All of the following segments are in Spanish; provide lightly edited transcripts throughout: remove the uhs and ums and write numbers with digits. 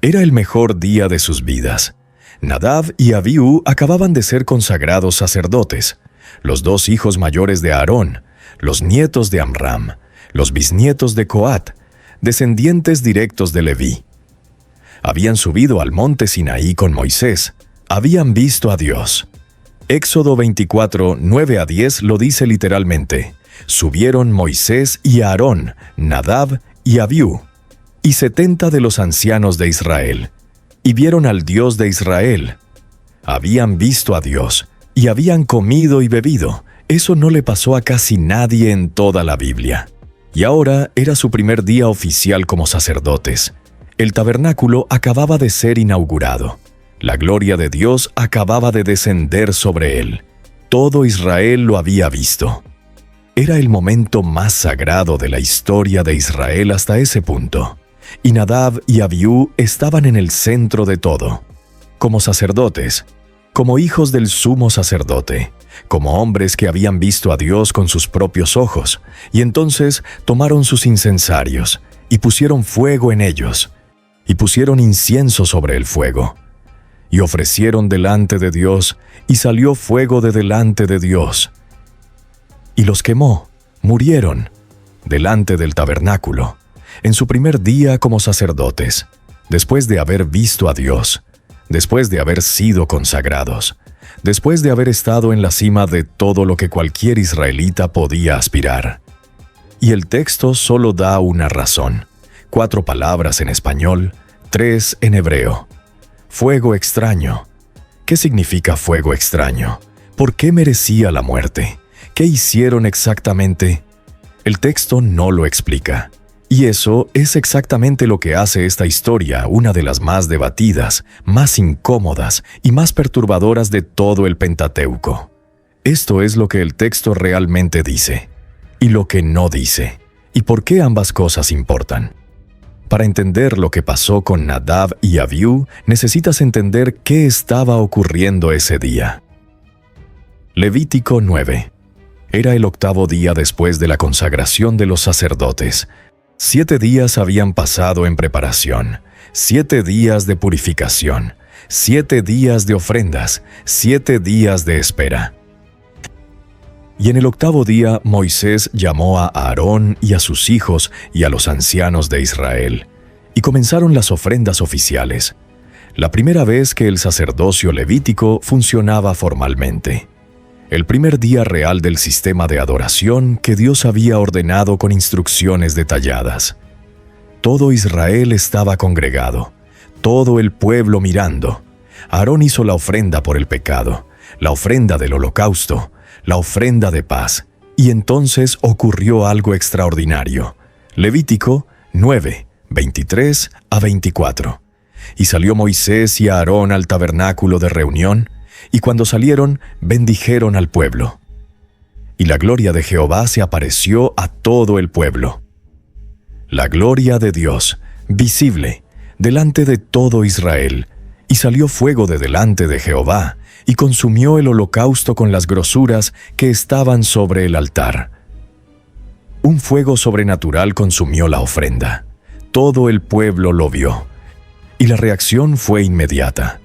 Era el mejor día de sus vidas. Nadab y Abiú acababan de ser consagrados sacerdotes, los dos hijos mayores de Aarón, los nietos de Amram, los bisnietos de Coat, descendientes directos de Leví. Habían subido al monte Sinaí con Moisés, habían visto a Dios. Éxodo 24, 9-10 lo dice literalmente: subieron Moisés y Aarón, Nadab y Abiú, y 70 de los ancianos de Israel, y vieron al Dios de Israel. Habían visto a Dios, y habían comido y bebido. Eso no le pasó a casi nadie en toda la Biblia. Y ahora era su primer día oficial como sacerdotes. El tabernáculo acababa de ser inaugurado. La gloria de Dios acababa de descender sobre él. Todo Israel lo había visto. Era el momento más sagrado de la historia de Israel hasta ese punto. Y Nadab y Abiú estaban en el centro de todo. Como sacerdotes, como hijos del sumo sacerdote, como hombres que habían visto a Dios con sus propios ojos, y entonces tomaron sus incensarios, y pusieron fuego en ellos, y pusieron incienso sobre el fuego, y ofrecieron delante de Dios, y salió fuego de delante de Dios, y los quemó, murieron, delante del tabernáculo, en su primer día como sacerdotes, después de haber visto a Dios, después de haber sido consagrados, después de haber estado en la cima de todo lo que cualquier israelita podía aspirar. Y el texto solo da una razón, 4 palabras en español, 3 en hebreo. Fuego extraño. ¿Qué significa fuego extraño? ¿Por qué merecía la muerte? ¿Qué hicieron exactamente? El texto no lo explica. Y eso es exactamente lo que hace esta historia una de las más debatidas, más incómodas y más perturbadoras de todo el Pentateuco. Esto es lo que el texto realmente dice, y lo que no dice, y por qué ambas cosas importan. Para entender lo que pasó con Nadab y Abiú, necesitas entender qué estaba ocurriendo ese día. Levítico 9. Era el 8º día después de la consagración de los sacerdotes. 7 días habían pasado en preparación, 7 días de purificación, 7 días de ofrendas, 7 días de espera. Y en el 8º día Moisés llamó a Aarón y a sus hijos y a los ancianos de Israel, y comenzaron las ofrendas oficiales, la primera vez que el sacerdocio levítico funcionaba formalmente. El primer día real del sistema de adoración que Dios había ordenado con instrucciones detalladas. Todo Israel estaba congregado, todo el pueblo mirando. Aarón hizo la ofrenda por el pecado, la ofrenda del holocausto, la ofrenda de paz, y entonces ocurrió algo extraordinario. Levítico 9, 23-24. Y salió Moisés y Aarón al tabernáculo de reunión, y cuando salieron, bendijeron al pueblo. Y la gloria de Jehová se apareció a todo el pueblo. La gloria de Dios, visible, delante de todo Israel, y salió fuego de delante de Jehová, y consumió el holocausto con las grosuras que estaban sobre el altar. Un fuego sobrenatural consumió la ofrenda. Todo el pueblo lo vio, y la reacción fue inmediata.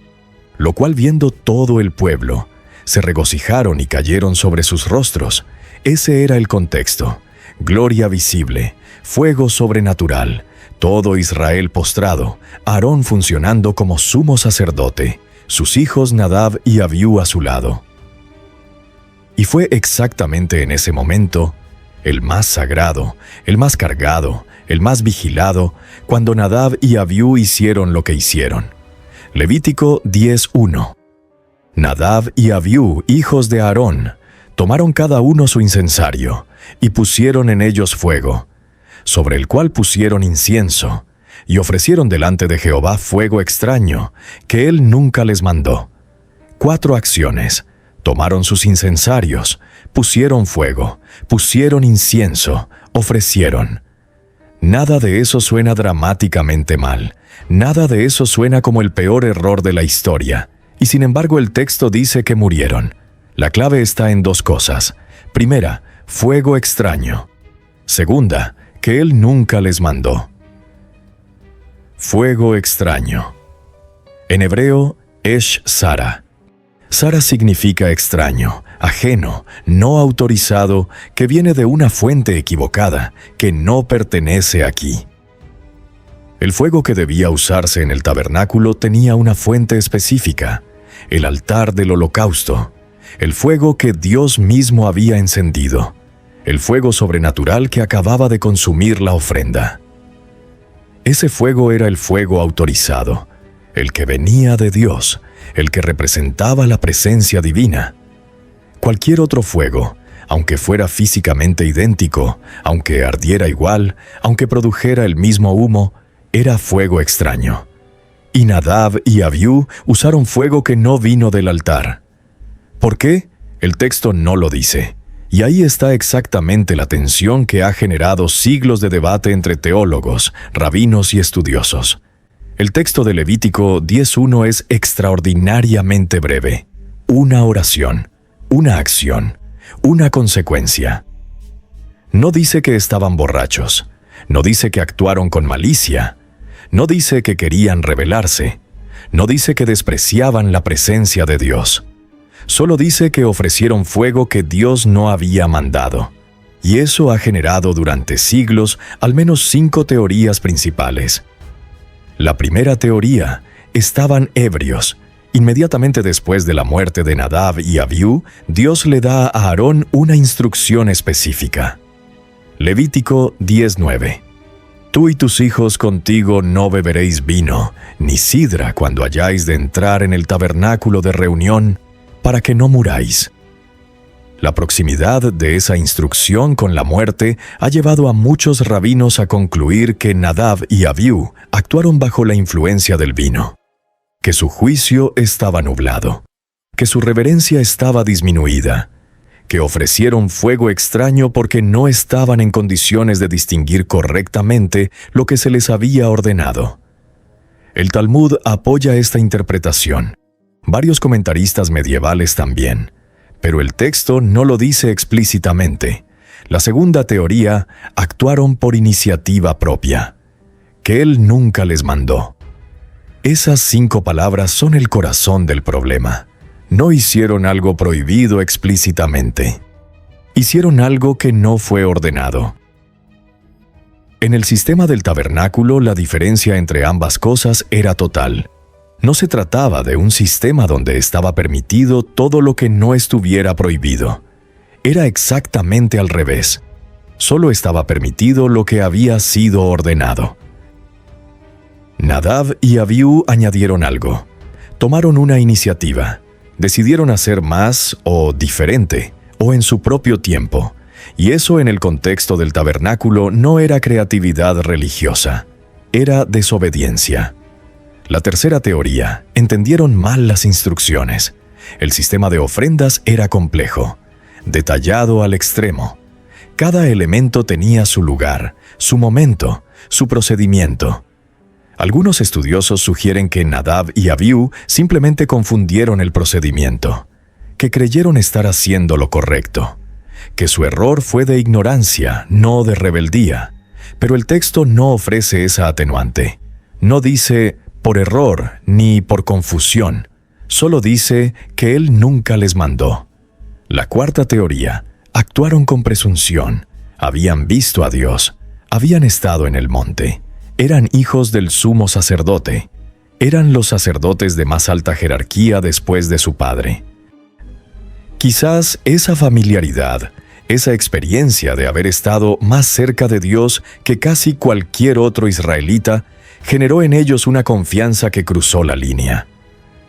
Lo cual viendo todo el pueblo, se regocijaron y cayeron sobre sus rostros. Ese era el contexto. Gloria visible, fuego sobrenatural, todo Israel postrado, Aarón funcionando como sumo sacerdote, sus hijos Nadab y Abiú a su lado. Y fue exactamente en ese momento, el más sagrado, el más cargado, el más vigilado, cuando Nadab y Abiú hicieron lo que hicieron. Levítico 10:1. Nadab y Abiú, hijos de Aarón, tomaron cada uno su incensario, y pusieron en ellos fuego, sobre el cual pusieron incienso, y ofrecieron delante de Jehová fuego extraño, que él nunca les mandó. 4 acciones. Tomaron sus incensarios, pusieron fuego, pusieron incienso, ofrecieron. Nada de eso suena dramáticamente mal. Nada de eso suena como el peor error de la historia. Y sin embargo el texto dice que murieron. La clave está en 2 cosas. Primera, fuego extraño. Segunda, que él nunca les mandó. fuego extraño. En hebreo, Esh Sara. Sara significa extraño, ajeno, no autorizado, que viene de una fuente equivocada, que no pertenece aquí. El fuego que debía usarse en el tabernáculo tenía una fuente específica, el altar del holocausto, el fuego que Dios mismo había encendido, el fuego sobrenatural que acababa de consumir la ofrenda. Ese fuego era el fuego autorizado, el que venía de Dios, el que representaba la presencia divina. Cualquier otro fuego, aunque fuera físicamente idéntico, aunque ardiera igual, aunque produjera el mismo humo, era fuego extraño. Y Nadab y Abiú usaron fuego que no vino del altar. ¿Por qué? El texto no lo dice. Y ahí está exactamente la tensión que ha generado siglos de debate entre teólogos, rabinos y estudiosos. El texto de Levítico 10:1 es extraordinariamente breve. Una oración, una acción, una consecuencia. No dice que estaban borrachos, no dice que actuaron con malicia, no dice que querían rebelarse, no dice que despreciaban la presencia de Dios. Solo dice que ofrecieron fuego que Dios no había mandado. Y eso ha generado durante siglos al menos 5 teorías principales. La primera teoría: estaban ebrios. Inmediatamente después de la muerte de Nadab y Abiú, Dios le da a Aarón una instrucción específica. Levítico 10:9. Tú y tus hijos contigo no beberéis vino, ni sidra cuando hayáis de entrar en el tabernáculo de reunión, para que no muráis. La proximidad de esa instrucción con la muerte ha llevado a muchos rabinos a concluir que Nadab y Abiú actuaron bajo la influencia del vino, que su juicio estaba nublado, que su reverencia estaba disminuida, que ofrecieron fuego extraño porque no estaban en condiciones de distinguir correctamente lo que se les había ordenado. El Talmud apoya esta interpretación, varios comentaristas medievales también, pero el texto no lo dice explícitamente. La segunda teoría: actuaron por iniciativa propia, que Él nunca les mandó. Esas 5 palabras son el corazón del problema. No hicieron algo prohibido explícitamente. Hicieron algo que no fue ordenado. En el sistema del tabernáculo, la diferencia entre ambas cosas era total. No se trataba de un sistema donde estaba permitido todo lo que no estuviera prohibido. Era exactamente al revés. Solo estaba permitido lo que había sido ordenado. Nadab y Abiú añadieron algo. Tomaron una iniciativa. Decidieron hacer más o diferente, o en su propio tiempo. Y eso en el contexto del tabernáculo no era creatividad religiosa. Era desobediencia. La tercera teoría: entendieron mal las instrucciones. El sistema de ofrendas era complejo, detallado al extremo. Cada elemento tenía su lugar, su momento, su procedimiento. Algunos estudiosos sugieren que Nadab y Abiú simplemente confundieron el procedimiento, que creyeron estar haciendo lo correcto, que su error fue de ignorancia, no de rebeldía. Pero el texto no ofrece esa atenuante. No dice por error ni por confusión. Solo dice que Él nunca les mandó. La cuarta teoría: actuaron con presunción. Habían visto a Dios. Habían estado en el monte. Eran hijos del sumo sacerdote. Eran los sacerdotes de más alta jerarquía después de su padre. Quizás esa familiaridad, esa experiencia de haber estado más cerca de Dios que casi cualquier otro israelita, generó en ellos una confianza que cruzó la línea.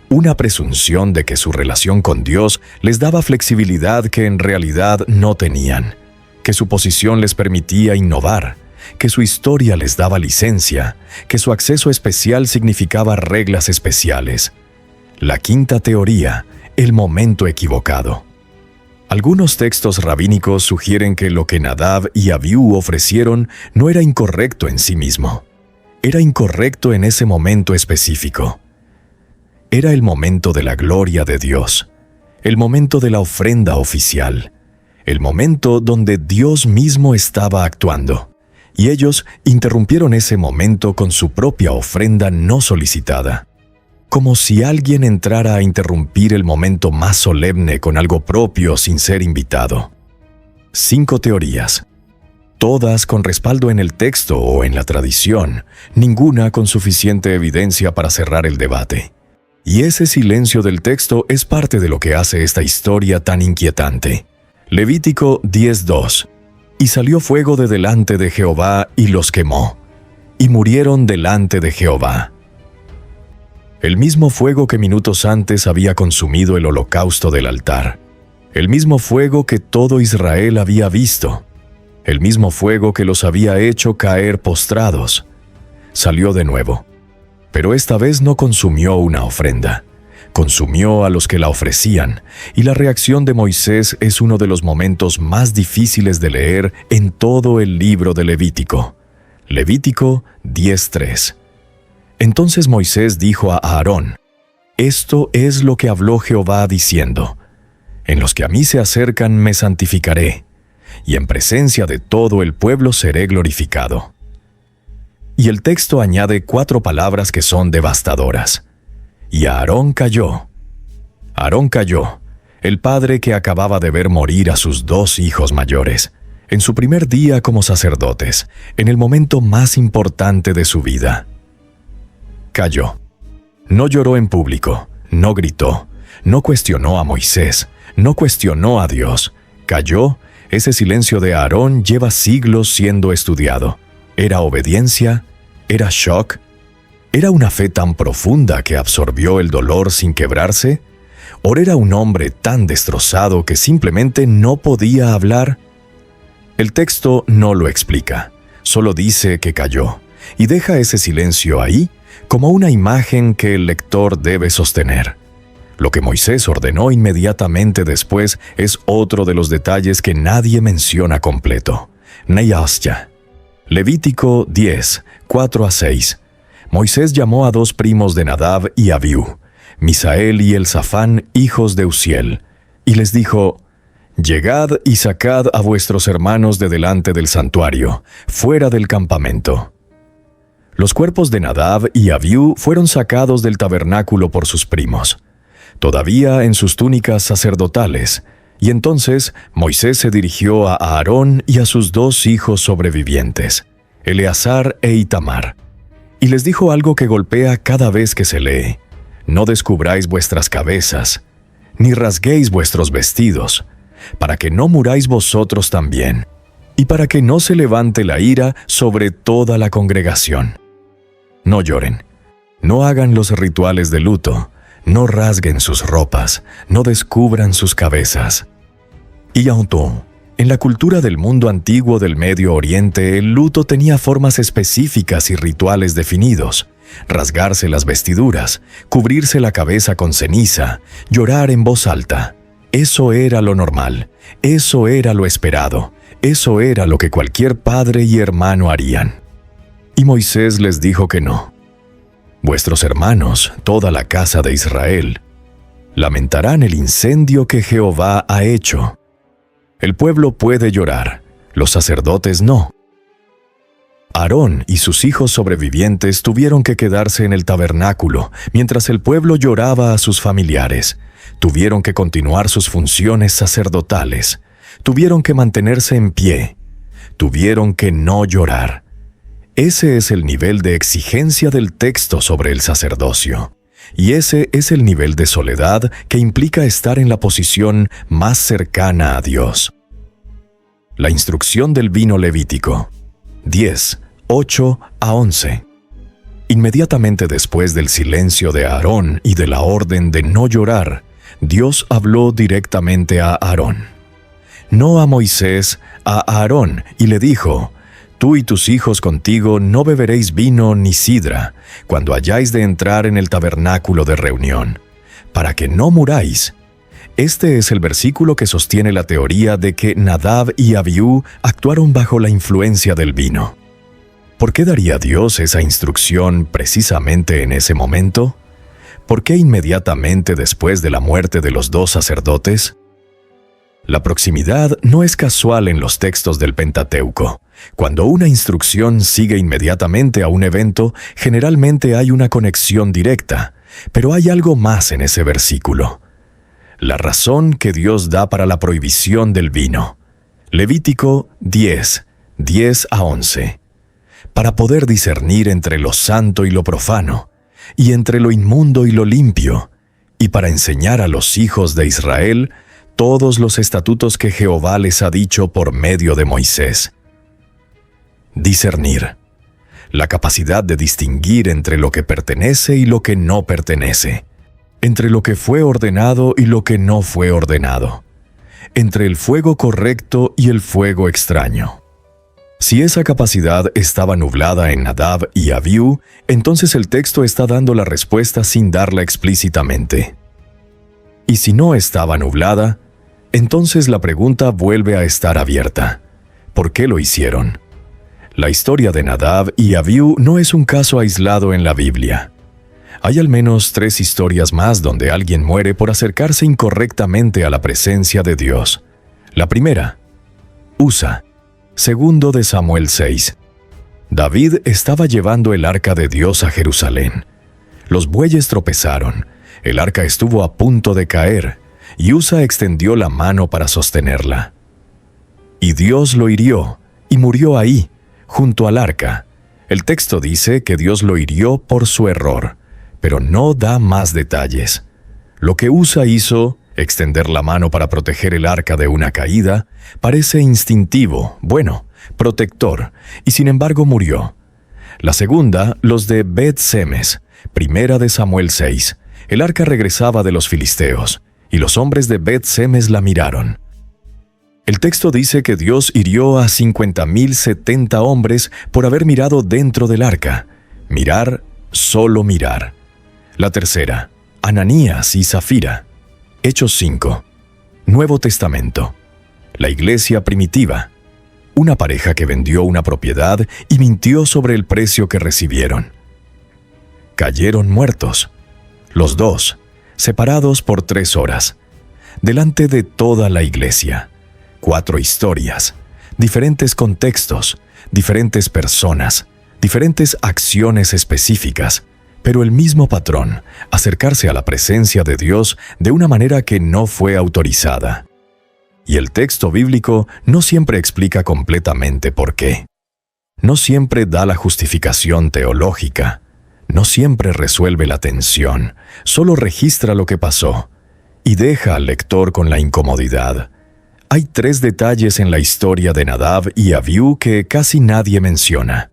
Una presunción de que su relación con Dios les daba flexibilidad que en realidad no tenían, que su posición les permitía innovar, que su historia les daba licencia, que su acceso especial significaba reglas especiales. La quinta teoría: el momento equivocado. Algunos textos rabínicos sugieren que lo que Nadab y Abiú ofrecieron no era incorrecto en sí mismo. Era incorrecto en ese momento específico. Era el momento de la gloria de Dios, el momento de la ofrenda oficial, el momento donde Dios mismo estaba actuando. y ellos interrumpieron ese momento con su propia ofrenda no solicitada. Como si alguien entrara a interrumpir el momento más solemne con algo propio sin ser invitado. 5 teorías. Todas con respaldo en el texto o en la tradición, ninguna con suficiente evidencia para cerrar el debate. Y ese silencio del texto es parte de lo que hace esta historia tan inquietante. Levítico 10:2. Y salió fuego de delante de Jehová y los quemó, y murieron delante de Jehová. El mismo fuego que minutos antes había consumido el holocausto del altar. El mismo fuego que todo Israel había visto. El mismo fuego que los había hecho caer postrados. Salió de nuevo. Pero esta vez no consumió una ofrenda. Consumió a los que la ofrecían, y la reacción de Moisés es uno de los momentos más difíciles de leer en todo el libro de Levítico. Levítico 10:3. Entonces Moisés dijo a Aarón: Esto es lo que habló Jehová diciendo: En los que a mí se acercan me santificaré, y en presencia de todo el pueblo seré glorificado. Y el texto añade 4 palabras que son devastadoras. Y Aarón cayó. Aarón cayó, el padre que acababa de ver morir a sus 2 hijos mayores, en su primer día como sacerdotes, en el momento más importante de su vida. Cayó. No lloró en público, no gritó, no cuestionó a Moisés, no cuestionó a Dios. Cayó. Ese silencio de Aarón lleva siglos siendo estudiado. ¿Era obediencia? ¿Era shock? ¿Era una fe tan profunda que absorbió el dolor sin quebrarse? ¿O era un hombre tan destrozado que simplemente no podía hablar? El texto no lo explica, solo dice que cayó, y deja ese silencio ahí como una imagen que el lector debe sostener. Lo que Moisés ordenó inmediatamente después es otro de los detalles que nadie menciona completo. Neyasya. Levítico 10, 4-6. Moisés llamó a 2 primos de Nadab y Abiú, Misael y Elzafán, hijos de Uziel, y les dijo: Llegad y sacad a vuestros hermanos de delante del santuario, fuera del campamento. Los cuerpos de Nadab y Abiú fueron sacados del tabernáculo por sus primos, todavía en sus túnicas sacerdotales, y entonces Moisés se dirigió a Aarón y a sus 2 hijos sobrevivientes, Eleazar e Itamar, y les dijo algo que golpea cada vez que se lee: No descubráis vuestras cabezas, ni rasguéis vuestros vestidos, para que no muráis vosotros también, y para que no se levante la ira sobre toda la congregación. No lloren, no hagan los rituales de luto, no rasguen sus ropas, no descubran sus cabezas. Y aunque en la cultura del mundo antiguo del Medio Oriente, el luto tenía formas específicas y rituales definidos: rasgarse las vestiduras, cubrirse la cabeza con ceniza, llorar en voz alta. Eso era lo normal, eso era lo esperado, eso era lo que cualquier padre y hermano harían. Y Moisés les dijo que no. Vuestros hermanos, toda la casa de Israel, lamentarán el incendio que Jehová ha hecho. El pueblo puede llorar, los sacerdotes no. Aarón y sus hijos sobrevivientes tuvieron que quedarse en el tabernáculo mientras el pueblo lloraba a sus familiares. Tuvieron que continuar sus funciones sacerdotales. Tuvieron que mantenerse en pie. Tuvieron que no llorar. Ese es el nivel de exigencia del texto sobre el sacerdocio. Y ese es el nivel de soledad que implica estar en la posición más cercana a Dios. La instrucción del vino levítico. 10, 8-11. Inmediatamente después del silencio de Aarón y de la orden de no llorar, Dios habló directamente a Aarón. No a Moisés, a Aarón, y le dijo: Tú y tus hijos contigo no beberéis vino ni sidra cuando hayáis de entrar en el tabernáculo de reunión, para que no muráis. Este es el versículo que sostiene la teoría de que Nadab y Abiú actuaron bajo la influencia del vino. ¿Por qué daría Dios esa instrucción precisamente en ese momento? ¿Por qué inmediatamente después de la muerte de los 2 sacerdotes? La proximidad no es casual en los textos del Pentateuco. Cuando una instrucción sigue inmediatamente a un evento, generalmente hay una conexión directa, pero hay algo más en ese versículo. La razón que Dios da para la prohibición del vino. Levítico 10, 10 a 11. Para poder discernir entre lo santo y lo profano, y entre lo inmundo y lo limpio, y para enseñar a los hijos de Israel todos los estatutos que Jehová les ha dicho por medio de Moisés. Discernir. La capacidad de distinguir entre lo que pertenece y lo que no pertenece, entre lo que fue ordenado y lo que no fue ordenado, entre el fuego correcto y el fuego extraño. Si esa capacidad estaba nublada en Nadab y Abiú, entonces el texto está dando la respuesta sin darla explícitamente. Y si no estaba nublada, entonces la pregunta vuelve a estar abierta. ¿Por qué lo hicieron? La historia de Nadab y Abiú no es un caso aislado en la Biblia. Hay al menos 3 historias más donde alguien muere por acercarse incorrectamente a la presencia de Dios. La primera, Usa, segundo de Samuel 6. David estaba llevando el arca de Dios a Jerusalén. Los bueyes tropezaron, el arca estuvo a punto de caer, y Usa extendió la mano para sostenerla. Y Dios lo hirió, y murió ahí, junto al arca. El texto dice que Dios lo hirió por su error, pero no da más detalles. Lo que Usa hizo, extender la mano para proteger el arca de una caída, parece instintivo, bueno, protector, y sin embargo murió. La segunda, los de Bet-Semes, primera de Samuel 6. El arca regresaba de los filisteos, y los hombres de Bet-Semes la miraron. El texto dice que Dios hirió a 50,070 hombres por haber mirado dentro del arca. Mirar, solo mirar. La tercera, Ananías y Zafira. Hechos 5. Nuevo Testamento. La iglesia primitiva. Una pareja que vendió una propiedad y mintió sobre el precio que recibieron. Cayeron muertos. Los dos, separados por 3 horas. Delante de toda la iglesia. 4 historias, diferentes contextos, diferentes personas, diferentes acciones específicas, pero el mismo patrón, acercarse a la presencia de Dios de una manera que no fue autorizada. Y el texto bíblico no siempre explica completamente por qué. No siempre da la justificación teológica, no siempre resuelve la tensión, solo registra lo que pasó y deja al lector con la incomodidad. Hay 3 detalles en la historia de Nadab y Abiú que casi nadie menciona.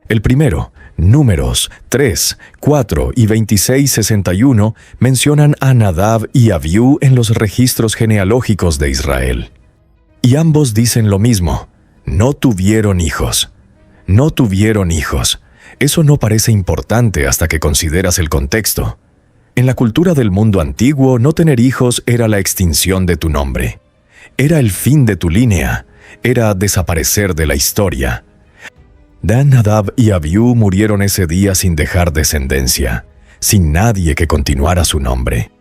El primero, Números 3, 4 y 26-61 mencionan a Nadab y Abiú en los registros genealógicos de Israel. Y ambos dicen lo mismo, no tuvieron hijos. No tuvieron hijos. Eso no parece importante hasta que consideras el contexto. En la cultura del mundo antiguo, no tener hijos era la extinción de tu nombre. Era el fin de tu línea, era desaparecer de la historia. Dan, Nadab y Abiú murieron ese día sin dejar descendencia, sin nadie que continuara su nombre,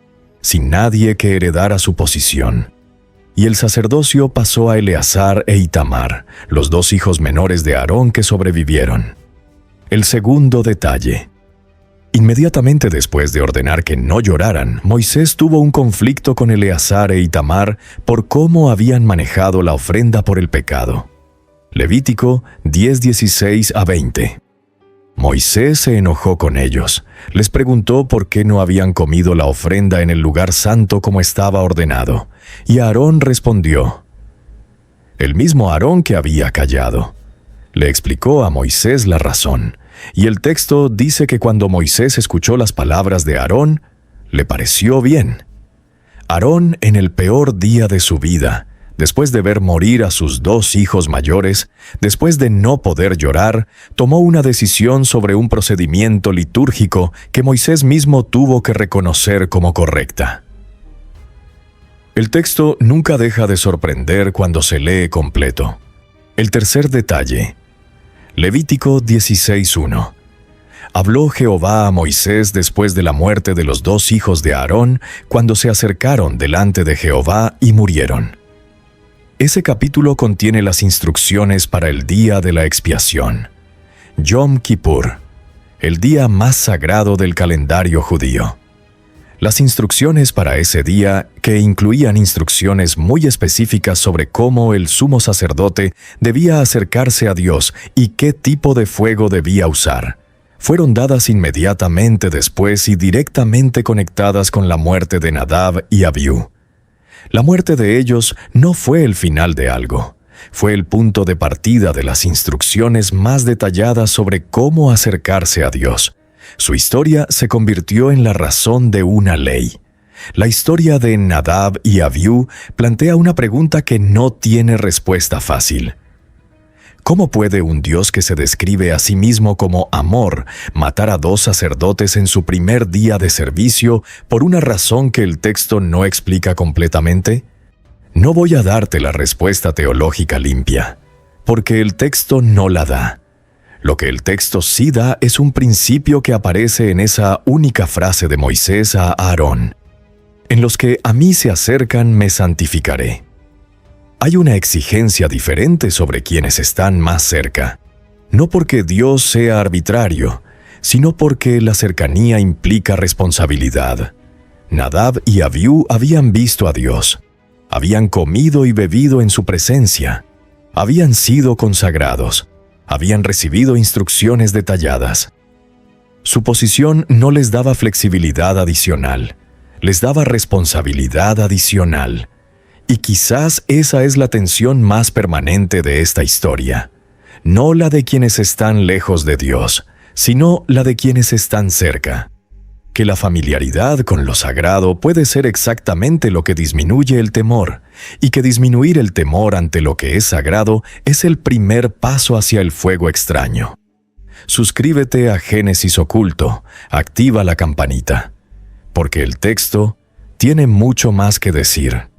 sin nadie que heredara su posición. Y el sacerdocio pasó a Eleazar e Itamar, los 2 hijos menores de Aarón que sobrevivieron. El segundo detalle. Inmediatamente después de ordenar que no lloraran, Moisés tuvo un conflicto con Eleazar e Itamar por cómo habían manejado la ofrenda por el pecado. Levítico 10:16-20. Moisés se enojó con ellos, les preguntó por qué no habían comido la ofrenda en el lugar santo como estaba ordenado, y Aarón respondió. El mismo Aarón que había callado. Le explicó a Moisés la razón. Y el texto dice que cuando Moisés escuchó las palabras de Aarón, le pareció bien. Aarón, en el peor día de su vida, después de ver morir a sus 2 hijos mayores, después de no poder llorar, tomó una decisión sobre un procedimiento litúrgico que Moisés mismo tuvo que reconocer como correcta. El texto nunca deja de sorprender cuando se lee completo. El tercer detalle. Levítico 16:1. Habló Jehová a Moisés después de la muerte de los 2 hijos de Aarón, cuando se acercaron delante de Jehová y murieron. Ese capítulo contiene las instrucciones para el día de la expiación, Yom Kippur, el día más sagrado del calendario judío. Las instrucciones para ese día, que incluían instrucciones muy específicas sobre cómo el sumo sacerdote debía acercarse a Dios y qué tipo de fuego debía usar, fueron dadas inmediatamente después y directamente conectadas con la muerte de Nadab y Abiú. La muerte de ellos no fue el final de algo, fue el punto de partida de las instrucciones más detalladas sobre cómo acercarse a Dios. Su historia se convirtió en la razón de una ley. La historia de Nadab y Abiú plantea una pregunta que no tiene respuesta fácil. ¿Cómo puede un Dios que se describe a sí mismo como amor matar a 2 sacerdotes en su primer día de servicio por una razón que el texto no explica completamente? No voy a darte la respuesta teológica limpia, porque el texto no la da. Lo que el texto sí da es un principio que aparece en esa única frase de Moisés a Aarón: en los que a mí se acercan me santificaré. Hay una exigencia diferente sobre quienes están más cerca, no porque Dios sea arbitrario, sino porque la cercanía implica responsabilidad. Nadab y Abiú habían visto a Dios, habían comido y bebido en su presencia, habían sido consagrados, habían recibido instrucciones detalladas. Su posición no les daba flexibilidad adicional, les daba responsabilidad adicional. Y quizás esa es la tensión más permanente de esta historia. No la de quienes están lejos de Dios, sino la de quienes están cerca. Que la familiaridad con lo sagrado puede ser exactamente lo que disminuye el temor, y que disminuir el temor ante lo que es sagrado es el primer paso hacia el fuego extraño. Suscríbete a Génesis Oculto, activa la campanita, porque el texto tiene mucho más que decir.